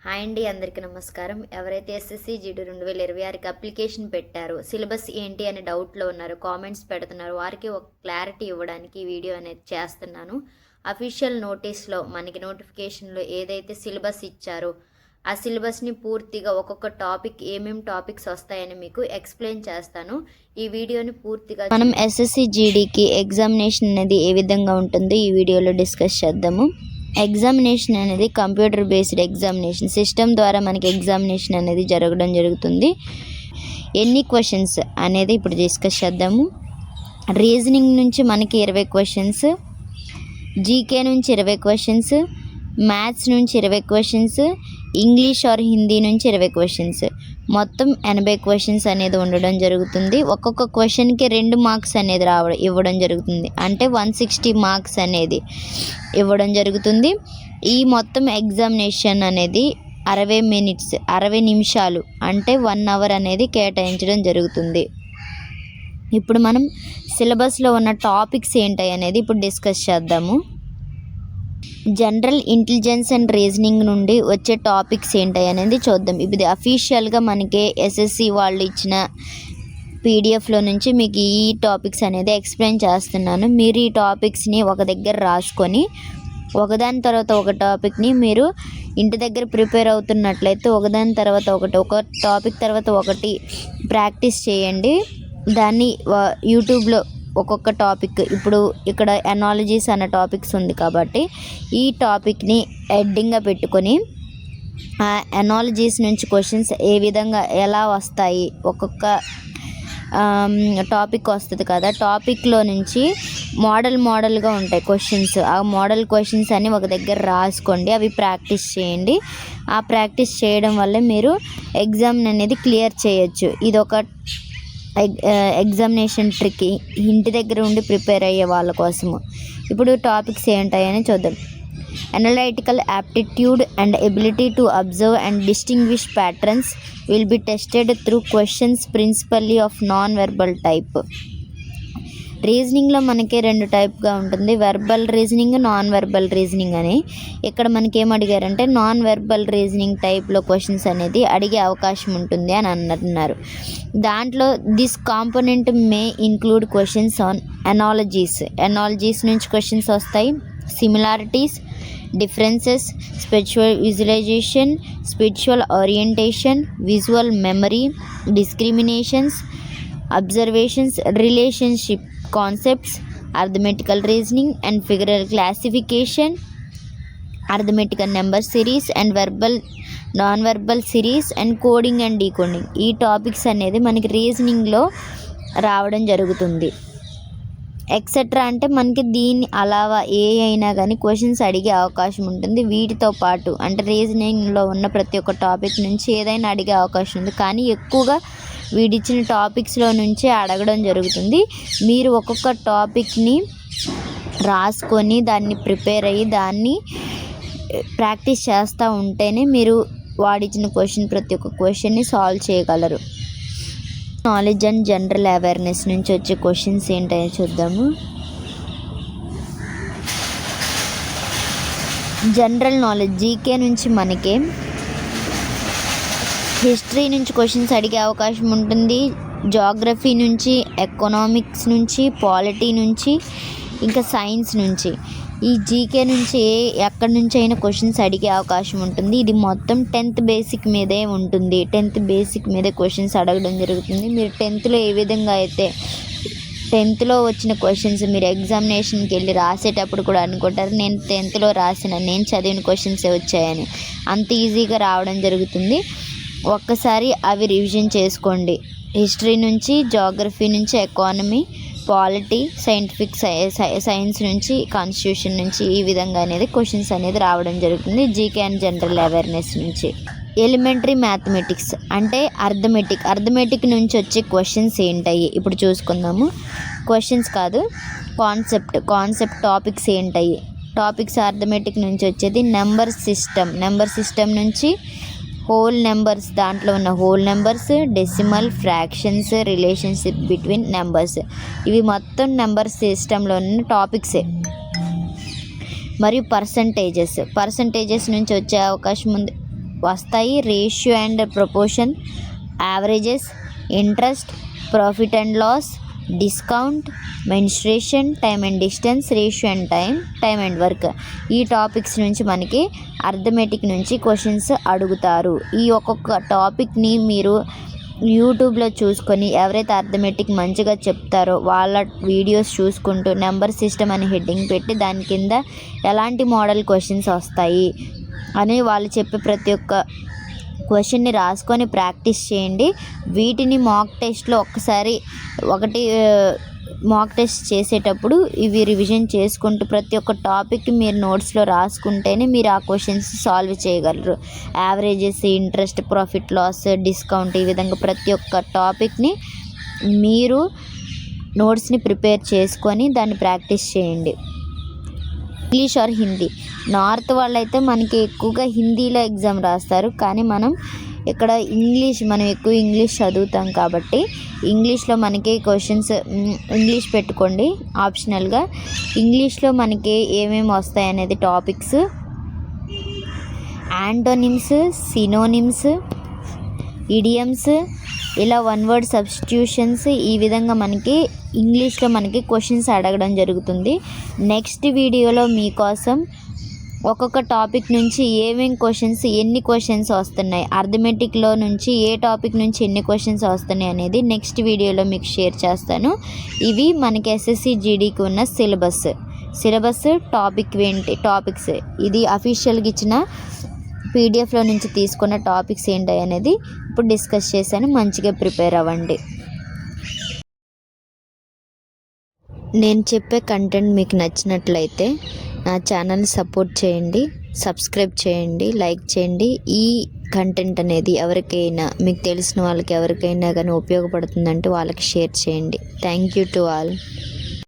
Hi అండి, అందరికీ నమస్కారం. ఎవరైతే ఎస్ఎస్సి జీడీ 2026కి అప్లికేషన్ పెట్టారో, సిలబస్ ఏంటి అనే డౌట్లో ఉన్నారో, కామెంట్స్ పెడుతున్నారు, వారికి ఒక క్లారిటీ ఇవ్వడానికి ఈ వీడియో అనేది చేస్తున్నాను. అఫీషియల్ నోటీస్లో మనకి నోటిఫికేషన్లో ఏదైతే సిలబస్ ఇచ్చారో ఆ సిలబస్ని పూర్తిగా ఒక్కొక్క టాపిక్ ఏమేమి టాపిక్స్ వస్తాయని మీకు ఎక్స్ప్లెయిన్ చేస్తాను. ఈ వీడియోని పూర్తిగా మనం ఎస్ఎస్సి జీడీకి ఎగ్జామినేషన్ అనేది ఏ విధంగా ఉంటుందో ఈ వీడియోలో డిస్కస్ చేద్దాము. ఎగ్జామినేషన్ అనేది కంప్యూటర్ బేస్డ్ ఎగ్జామినేషన్ సిస్టమ్ ద్వారా మనకి ఎగ్జామినేషన్ అనేది జరుగుతుంది. ఎన్ని క్వశ్చన్స్ అనేది ఇప్పుడు డిస్కస్ చేద్దాము. రీజనింగ్ నుంచి మనకి 20 క్వశ్చన్స్, జీకే నుంచి 20 క్వశ్చన్స్, మ్యాథ్స్ నుంచి 20 క్వశ్చన్స్, ఇంగ్లీష్ ఆర్ హిందీ నుంచి 20 క్వశ్చన్స్, మొత్తం 80 క్వశ్చన్స్ అనేది ఉండడం జరుగుతుంది. ఒక్కొక్క క్వశ్చన్కి 2 మార్క్స్ అనేది ఇవ్వడం జరుగుతుంది. అంటే 160 మార్క్స్ అనేది ఇవ్వడం జరుగుతుంది. ఈ మొత్తం ఎగ్జామినేషన్ అనేది 60 నిమిషాలు అంటే 1 అవర్ అనేది కేటాయించడం జరుగుతుంది. ఇప్పుడు మనం సిలబస్లో ఉన్న టాపిక్స్ ఏంటి అనేది ఇప్పుడు డిస్కస్ చేద్దాము. జనరల్ ఇంటెలిజెన్స్ అండ్ రీజనింగ్ నుండి వచ్చే టాపిక్స్ ఏంటి అనేది చూద్దాం. ఇది అఫీషియల్గా మనకి ఎస్ఎస్సి వాళ్ళు ఇచ్చిన పీడిఎఫ్లో నుంచి మీకు ఈ టాపిక్స్ అనేది ఎక్స్ప్లెయిన్ చేస్తున్నాను. మీరు ఈ టాపిక్స్ని ఒక దగ్గర రాసుకొని ఒకదాని తర్వాత ఒక టాపిక్ని మీరు ఇంటి దగ్గర ప్రిపేర్ అవుతున్నట్లయితే ఒకదాని తర్వాత ఒకటి, ఒక టాపిక్ తర్వాత ఒకటి ప్రాక్టీస్ చేయండి. దాన్ని యూట్యూబ్లో ఒక్కొక్క టాపిక్, ఇప్పుడు ఇక్కడ ఎనాలజీస్ అనే టాపిక్స్ ఉంది కాబట్టి ఈ టాపిక్ని హెడ్డింగ్గా పెట్టుకొని ఆ ఎనాలజీస్ నుంచి క్వశ్చన్స్ ఏ విధంగా ఎలా వస్తాయి, ఒక్కొక్క టాపిక్ వస్తుంది కదా, టాపిక్లో నుంచి మోడల్గా ఉంటాయి క్వశ్చన్స్. ఆ మోడల్ క్వశ్చన్స్ అన్నీ ఒక దగ్గర రాసుకోండి, అవి ప్రాక్టీస్ చేయండి. ఆ ప్రాక్టీస్ చేయడం వల్ల మీరు ఎగ్జామ్ అనేది క్లియర్ చేయొచ్చు. ఇది ఒక ఎగ్జామినేషన్ ట్రిక్ ఇంటి దగ్గర ఉండి ప్రిపేర్ అయ్యే వాళ్ళ కోసము. ఇప్పుడు టాపిక్స్ ఏంటాయని చూద్దాం. Analytical aptitude and ability to observe and distinguish patterns will be tested through questions principally of non verbal type. రీజనింగ్లో మనకి 2 టైప్గా ఉంటుంది, verbal reasoning, non verbal reasoning అని. ఇక్కడ మనకి ఏం అడిగారంటే నాన్ వెర్బల్ రీజనింగ్ టైప్లో క్వశ్చన్స్ అనేది అడిగే అవకాశం ఉంటుంది అని అన్నారు. దాంట్లో this component may include questions on analogies నుంచి క్వశ్చన్స్ వస్తాయి, similarities, differences, spiritual visualisation, spiritual orientation, visual memory, discriminations, observations, relationship concepts, arithmetical reasoning and figural classification, arithmetical number series and verbal non-verbal series and coding and decoding. ఈ topics అనేది మనకి రీజనింగ్లో రావడం జరుగుతుంది. Etcetera అంటే మనకి దీన్ని అలావా ఏ అయినా కానీ క్వశ్చన్స్ అడిగే అవకాశం ఉంటుంది. వీటితో పాటు అంటే రీజనింగ్లో ఉన్న ప్రతి ఒక్క టాపిక్ నుంచి ఏదైనా అడిగే అవకాశం ఉంది, కానీ ఎక్కువగా వీడిచ్చిన టాపిక్స్లో నుంచే అడగడం జరుగుతుంది. మీరు ఒక్కొక్క టాపిక్ని రాసుకొని దాన్ని ప్రిపేర్ అయ్యి దాన్ని ప్రాక్టీస్ చేస్తూ ఉంటేనే మీరు వాడిచ్చిన ప్రతి ఒక్క క్వశ్చన్ని సాల్వ్ చేయగలరు. నాలెడ్జ్ అండ్ జనరల్ అవేర్నెస్ నుంచి వచ్చే క్వశ్చన్స్ ఏంటో చూద్దాము. జనరల్ నాలెడ్జ్ జీకే నుంచి మనకి హిస్టరీ నుంచి క్వశ్చన్స్ అడిగే అవకాశం ఉంటుంది, జాగ్రఫీ నుంచి, ఎకనామిక్స్ నుంచి, పాలిటీ నుంచి, ఇంకా సైన్స్ నుంచి. ఈ జీకే నుంచి ఎక్కడి నుంచి అయినా క్వశ్చన్స్ అడిగే అవకాశం ఉంటుంది. ఇది మొత్తం 10th బేసిక్ మీదే ఉంటుంది. 10th బేసిక్ మీదే క్వశ్చన్స్ అడగడం జరుగుతుంది. మీరు 10thలో ఏ విధంగా అయితే 10thలో వచ్చిన క్వశ్చన్స్ మీరు ఎగ్జామినేషన్కి వెళ్ళి రాసేటప్పుడు కూడా అనుకుంటారు నేను 10thలో రాసిన, నేను చదివిన క్వశ్చన్సే వచ్చాయని. అంత ఈజీగా రావడం జరుగుతుంది. ఒక్కసారి అవి రివిజన్ చేసుకోండి. హిస్టరీ నుంచి, జాగ్రఫీ నుంచి, ఎకానమీ, పాలిటీ, సైంటిఫిక్ సైన్స్ నుంచి, కాన్స్టిట్యూషన్ నుంచి ఈ విధంగా అనేది క్వశ్చన్స్ అనేది రావడం జరుగుతుంది. జీకే అండ్ జనరల్ అవేర్నెస్ నుంచి. ఎలిమెంటరీ మ్యాథమెటిక్స్ అంటే అర్థమెటిక్ నుంచి వచ్చే క్వశ్చన్స్ ఏంటాయి ఇప్పుడు చూసుకుందాము. క్వశ్చన్స్ కాదు, కాన్సెప్ట్ టాపిక్స్ ఏంటాయి. టాపిక్స్ అర్థమెటిక్ నుంచి వచ్చేది నెంబర్ సిస్టమ్ నుంచి హోల్ నెంబర్స్, దాంట్లో ఉన్న whole numbers, decimal, fractions, relationship between numbers, ఇవి మొత్తం నెంబర్ సిస్టంలో ఉన్న టాపిక్సే. మరియు పర్సంటేజెస్ నుంచి వచ్చే అవకాశం ఉంది. వస్తాయి. Ratio and proportion, averages, interest, profit and loss, discount, mensuration, time and distance, ratio and time and work. ఈ టాపిక్స్ నుంచి మనకి అర్థమెటిక్ నుంచి క్వశ్చన్స్ అడుగుతారు. ఈ ఒక్కొక్క టాపిక్ని మీరు యూట్యూబ్లో చూసుకొని ఎవరైతే అర్థమెటిక్ మంచిగా చెప్తారో వాళ్ళ వీడియోస్ చూసుకుంటూ నెంబర్ సిస్టమ్ అని హెడ్డింగ్ పెట్టి దాని కింద ఎలాంటి మోడల్ క్వశ్చన్స్ వస్తాయి అని వాళ్ళు చెప్పే ప్రతి ఒక్క క్వశ్చన్ని రాసుకొని ప్రాక్టీస్ చేయండి. వీటిని మాక్ టెస్ట్లో ఒకటి మాక్ టెస్ట్ చేసేటప్పుడు ఇవి రివిజన్ చేసుకుంటూ ప్రతి ఒక్క టాపిక్ మీరు నోట్స్లో రాసుకుంటేనే మీరు ఆ క్వశ్చన్స్ సాల్వ్ చేయగలరు. Averages, interest, profit loss, discount, ఈ విధంగా ప్రతి ఒక్క టాపిక్ని మీరు నోట్స్ని ప్రిపేర్ చేసుకొని దాన్ని ప్రాక్టీస్ చేయండి. English are Hindi. నార్త్ వాళ్ళైతే మనకి ఎక్కువగా హిందీలో ఎగ్జామ్ రాస్తారు, కానీ మనం ఇక్కడ మనం ఎక్కువ ఇంగ్లీష్ చదువుతాం కాబట్టి ఇంగ్లీష్లో మనకి క్వశ్చన్స్ ఇంగ్లీష్ పెట్టుకోండి ఆప్షనల్గా. ఇంగ్లీష్లో మనకి ఏమేమి వస్తాయి అనేది టాపిక్స్, యాంటోనిమ్స్, సినోనిమ్స్, ఇడియమ్స్, ఇలా వన్ వర్డ్ సబ్స్టిట్యూషన్స్, ఈ విధంగా మనకి ఇంగ్లీష్లో మనకి క్వశ్చన్స్ అడగడం జరుగుతుంది. నెక్స్ట్ వీడియోలో మీకోసం ఒక్కొక్క టాపిక్ నుంచి ఎన్ని క్వశ్చన్స్ వస్తున్నాయి, అర్థమెటిక్లో నుంచి ఏ టాపిక్ నుంచి ఎన్ని క్వశ్చన్స్ వస్తున్నాయి అనేది నెక్స్ట్ వీడియోలో మీకు షేర్ చేస్తాను. ఇవి మనకి ఎస్ఎస్సి జీడీకి ఉన్న సిలబస్ టాపిక్స్. ఇది అఫీషియల్గా ఇచ్చిన పీడిఎఫ్లో నుంచి తీసుకున్న టాపిక్స్ ఏంటి అనేది ఇప్పుడు డిస్కస్ చేశాను. మంచిగా ప్రిపేర్ అవ్వండి. నేను చెప్పే కంటెంట్ మీకు నచ్చినట్లయితే నా ఛానల్ని సపోర్ట్ చేయండి, సబ్స్క్రైబ్ చేయండి, లైక్ చేయండి. ఈ కంటెంట్ అనేది ఎవరికైనా మీకు తెలిసిన వాళ్ళకి ఎవరికైనా కానీ ఉపయోగపడుతుందంటే వాళ్ళకి షేర్ చేయండి. Thank you to all.